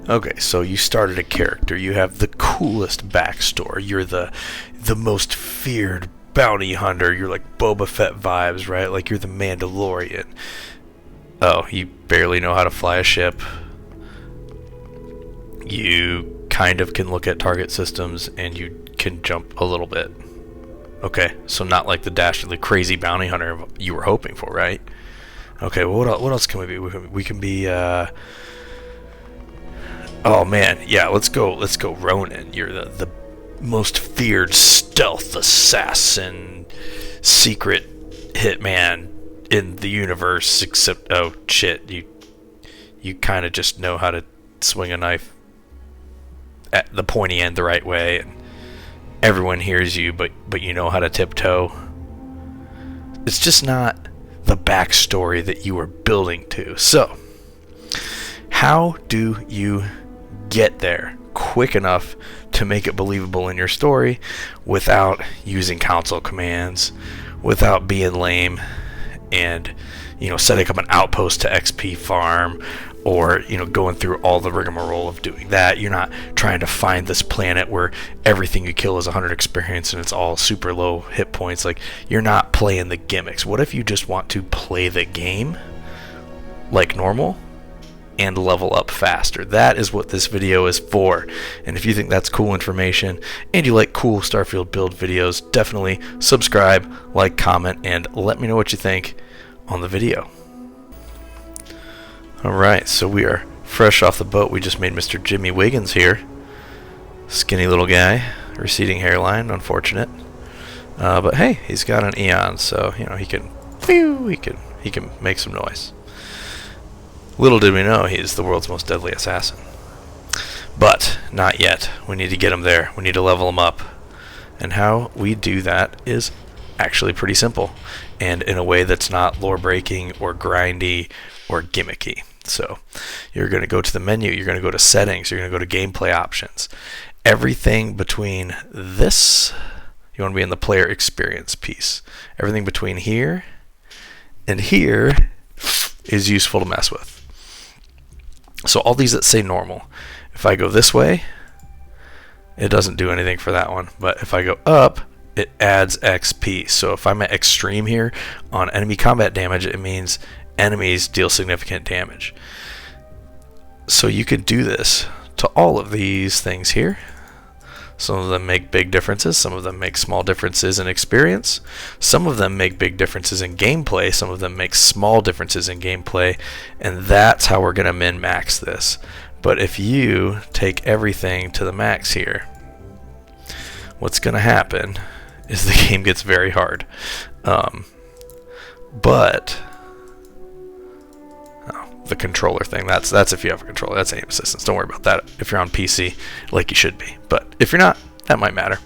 Okay, so you started a character. You have the coolest backstory. You're the most feared bounty hunter. You're like Boba Fett vibes, right? Like you're the Mandalorian. Oh, you barely know how to fly a ship. You kind of can look at target systems and you can jump a little bit. Okay, so not like the dastardly crazy bounty hunter you were hoping for, right? Okay, well, what else can we be? We can be, oh man, yeah, let's go Ronin. You're the most feared stealth assassin, secret hitman in the universe, except, oh shit, you kind of just know how to swing a knife at the pointy end the right way, and everyone hears you, but you know how to tiptoe. It's just not the backstory that you were building to. So, how do you get there quick enough to make it believable in your story without using console commands, without being lame, and setting up an outpost to XP farm, or going through all the rigmarole of doing that? You're not trying to find this planet where everything you kill is 100 experience and it's all super low hit points. Like, you're not playing the gimmicks. What if you just want to play the game like normal and level up faster? That is what this video is for. And if you think that's cool information and you like cool Starfield build videos, definitely subscribe, like, comment, and let me know what you think on the video. Alright, so we are fresh off the boat. We just made Mr. Jimmy Wiggins here. Skinny little guy, receding hairline, unfortunate. But hey, he's got an Eon, so he can make some noise. Little did we know he's the world's most deadly assassin. But not yet. We need to get him there. We need to level him up. And how we do that is actually pretty simple, and in a way that's not lore breaking or grindy or gimmicky. So you're going to go to the menu, you're going to go to settings, you're going to go to gameplay options. Everything between this, you want to be in the player experience piece. Everything between here and here is useful to mess with. So all these that say normal, if I go this way, it doesn't do anything for that one. But if I go up, it adds XP. So if I'm at extreme here on enemy combat damage, it means enemies deal significant damage. So you can do this to all of these things here. Some of them make big differences, some of them make small differences in experience, some of them make big differences in gameplay, some of them make small differences in gameplay, and that's how we're going to min-max this. But if you take everything to the max here, what's going to happen is the game gets very hard. The controller thing, that's if you have a controller, that's aim assistance. Don't worry about that if you're on PC, like you should be. But if you're not, that might matter.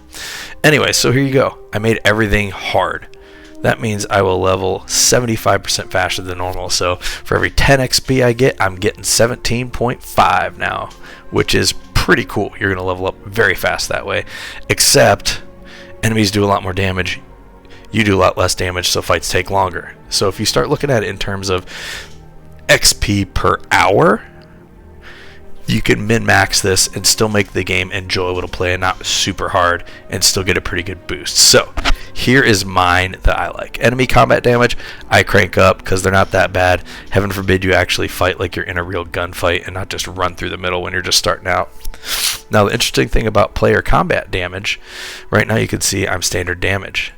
Anyway, so here you go. I made everything hard. That means I will level 75% faster than normal. So for every 10 XP I get, I'm getting 17.5 now, which is pretty cool. You're going to level up very fast that way. Except enemies do a lot more damage. You do a lot less damage, so fights take longer. So if you start looking at it in terms of XP per hour, you can min-max this and still make the game enjoyable to play and not super hard, and still get a pretty good boost. So here is mine that I like. Enemy combat damage, I crank up because they're not that bad. Heaven forbid you actually fight like you're in a real gunfight and not just run through the middle when you're just starting out. Now the interesting thing about player combat damage, right now you can see I'm standard damage.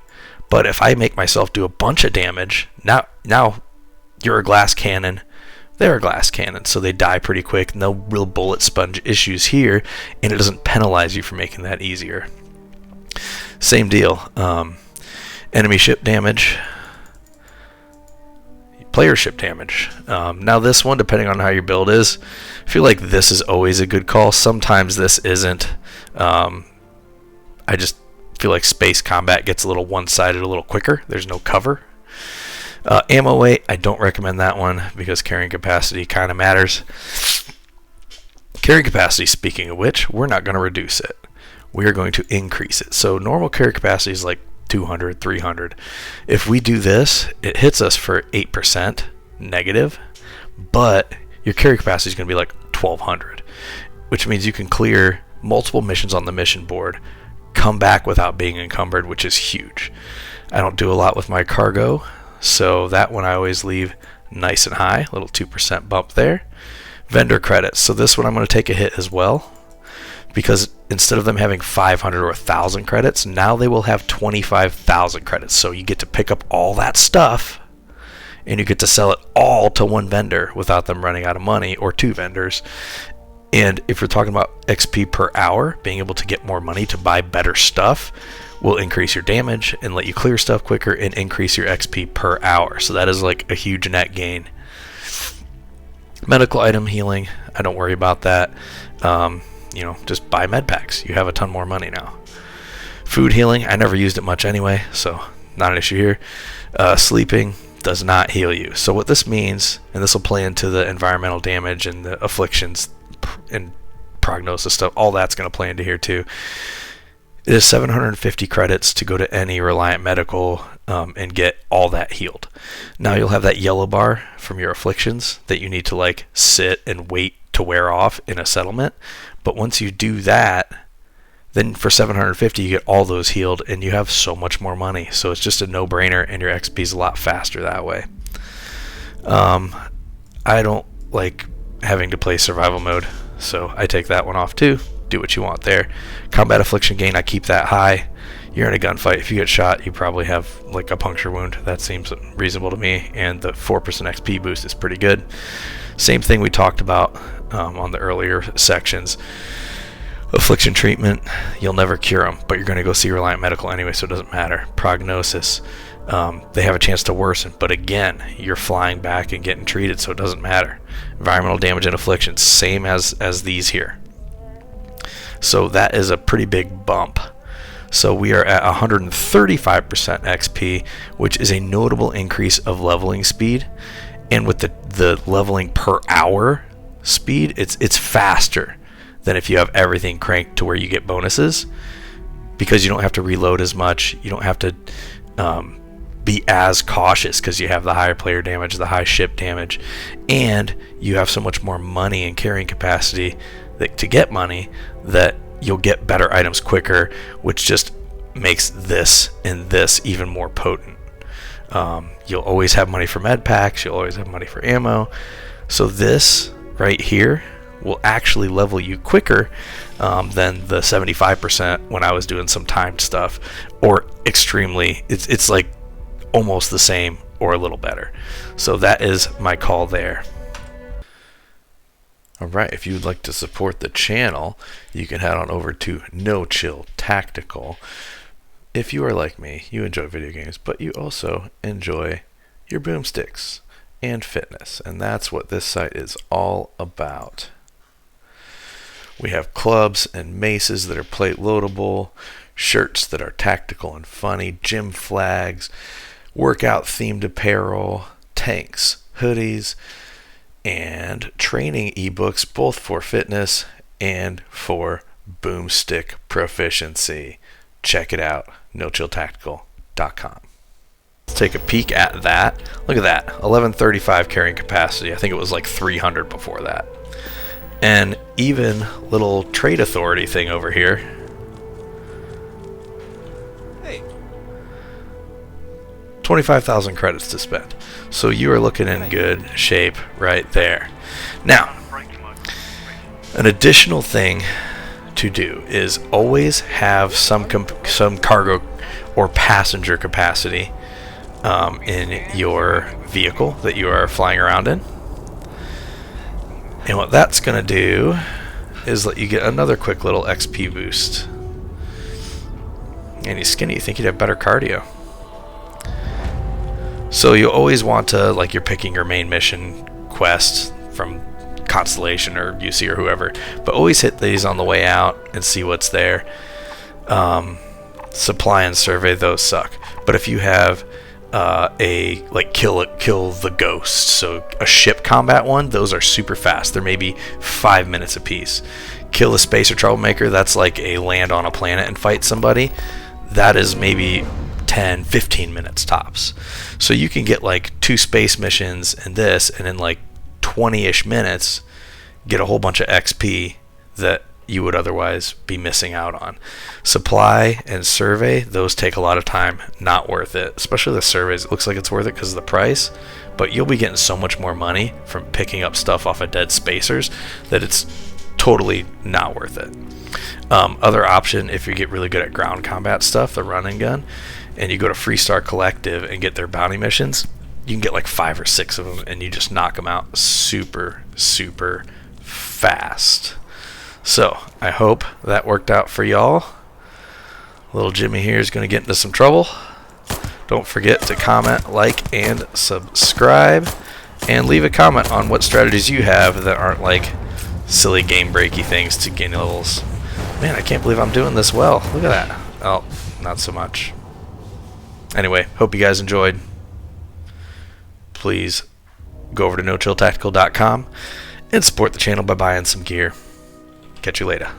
But if I make myself do a bunch of damage, now you're a glass cannon, they're a glass cannon, so they die pretty quick. No real bullet sponge issues here, and it doesn't penalize you for making that easier. Same deal. Enemy ship damage, player ship damage. Now this one, depending on how your build is, I feel like this is always a good call. Sometimes this isn't. I just feel like space combat gets a little one-sided a little quicker. There's no cover. Ammo weight, I don't recommend that one because carrying capacity kind of matters. Carrying capacity, speaking of which, we're not going to reduce it. We are going to increase it. So normal carry capacity is like 200, 300. If we do this, it hits us for 8% negative, but your carry capacity is going to be like 1200, which means you can clear multiple missions on the mission board, come back without being encumbered, which is huge. I don't do a lot with my cargo, so that one I always leave nice and high, a little 2% bump there. Vendor credits, so this one I'm going to take a hit as well, because instead of them having 500 or 1,000 credits, now they will have 25,000 credits. So you get to pick up all that stuff, and you get to sell it all to one vendor without them running out of money, or two vendors. And if you're talking about XP per hour, being able to get more money to buy better stuff will increase your damage and let you clear stuff quicker and increase your XP per hour. So that is like a huge net gain. Medical item healing, I don't worry about that. Just buy med packs. You have a ton more money now. Food healing, I never used it much anyway, so not an issue here. Sleeping does not heal you. So what this means, and this will play into the environmental damage and the afflictions and prognosis stuff, all that's going to play into here too. It is 750 credits to go to any Reliant Medical and get all that healed. Now you'll have that yellow bar from your afflictions that you need to like sit and wait to wear off in a settlement. But once you do that, then for 750 you get all those healed and you have so much more money. So it's just a no-brainer, and your XP is a lot faster that way. I don't like having to play survival mode, so I take that one off too. Do what you want there. Combat affliction gain, I keep that high. You're in a gunfight, if you get shot, you probably have like a puncture wound. That seems reasonable to me, and the 4% XP boost is pretty good. Same thing we talked about on the earlier sections. Affliction treatment, you'll never cure them, but you're going to go see Reliant Medical anyway, so it doesn't matter. Prognosis, they have a chance to worsen, but again, you're flying back and getting treated, so it doesn't matter. Environmental damage and affliction, same as these here. So that is a pretty big bump. So we are at 135% XP, which is a notable increase of leveling speed. And with the leveling per hour speed, it's faster than if you have everything cranked to where you get bonuses, because you don't have to reload as much. You don't have to be as cautious because you have the higher player damage, the high ship damage, and you have so much more money and carrying capacity to get money that you'll get better items quicker, which just makes this and this even more potent. You'll always have money for med packs, you'll always have money for ammo. So this right here will actually level you quicker than the 75% when I was doing some timed stuff, or extremely, it's like almost the same or a little better. So that is my call there. Alright, if you'd like to support the channel, you can head on over to No Chill Tactical. If you are like me, you enjoy video games, but you also enjoy your boomsticks and fitness, and that's what this site is all about. We have clubs and maces that are plate loadable, shirts that are tactical and funny, gym flags, workout themed apparel, tanks, hoodies, and training ebooks, both for fitness and for boomstick proficiency. Check it out, nochilltactical.com. Let's take a peek at that. Look at that, 1135 carrying capacity. I think it was like 300 before that. And even little trade authority thing over here. Hey. 25,000 credits to spend. So you are looking in good shape right there. Now, an additional thing to do is always have some cargo or passenger capacity in your vehicle that you are flying around in. And what that's going to do is let you get another quick little XP boost. And he's skinny, you think you'd have better cardio. So you always want to, like, you're picking your main mission quest from Constellation or UC or whoever, but always hit these on the way out and see what's there. Supply and survey, those suck. But if you have kill the ghost, so a ship combat one, those are super fast. They're maybe 5 minutes a piece. Kill the spacer troublemaker, that's like a land on a planet and fight somebody. That is maybe 10-15 minutes tops. So you can get like 2 space missions and this, and in like 20-ish minutes get a whole bunch of XP that you would otherwise be missing out on. Supply and survey, those take a lot of time. Not worth it. Especially the surveys. It looks like it's worth it because of the price, but you'll be getting so much more money from picking up stuff off of dead spacers that it's totally not worth it. Other option, if you get really good at ground combat stuff, the run and gun, and you go to Freestar Collective and get their bounty missions, you can get like 5 or 6 of them and you just knock them out super, super fast. So, I hope that worked out for y'all. Little Jimmy here is going to get into some trouble. Don't forget to comment, like, and subscribe. And leave a comment on what strategies you have that aren't like silly game breaky things to gain levels. Man, I can't believe I'm doing this well. Look at that. Oh, not so much. Anyway, hope you guys enjoyed. Please go over to nochilltactical.com and support the channel by buying some gear. Catch you later.